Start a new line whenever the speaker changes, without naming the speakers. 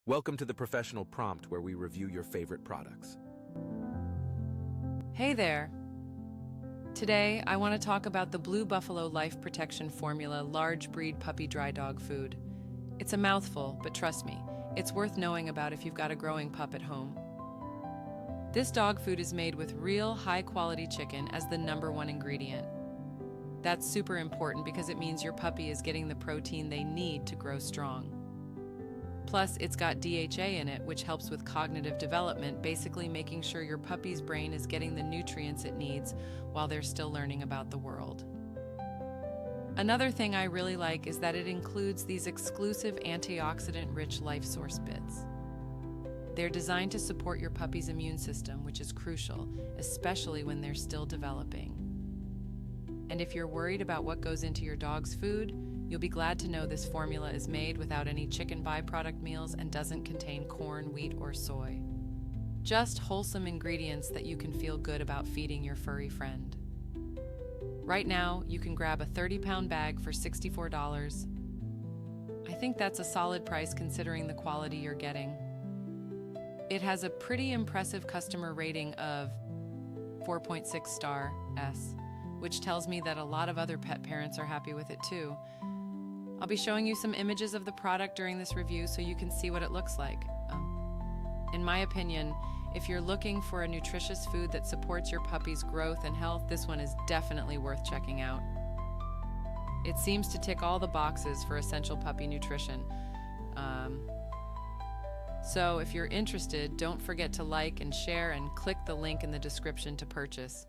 Welcome to the Professional Prompt, where we review your favorite products.
Hey there! Today, I want to talk about the Blue Buffalo Life Protection Formula Large Breed Puppy Dry Dog Food. It's a mouthful, but trust me, it's worth knowing about if you've got a growing pup at home. This dog food is made with real, high-quality chicken as the #1 ingredient. That's super important because it means your puppy is getting the protein they need to grow strong. Plus, it's got DHA in it, which helps with cognitive development, basically making sure your puppy's brain is getting the nutrients it needs while they're still learning about the world. Another thing I really like is that it includes these exclusive antioxidant-rich LifeSource Bits. They're designed to support your puppy's immune system, which is crucial, especially when they're still developing. And if you're worried about what goes into your dog's food, you'll be glad to know this formula is made without any chicken byproduct meals and doesn't contain corn, wheat, or soy. Just wholesome ingredients that you can feel good about feeding your furry friend. Right now, you can grab a 30-pound bag for $64. I think that's a solid price considering the quality you're getting. It has a pretty impressive customer rating of 4.6 stars, which tells me that a lot of other pet parents are happy with it too. I'll be showing you some images of the product during this review so you can see what it looks like. In my opinion, if you're looking for a nutritious food that supports your puppy's growth and health, this one is definitely worth checking out. It seems to tick all the boxes for essential puppy nutrition. So if you're interested, don't forget to like and share and click the link in the description to purchase.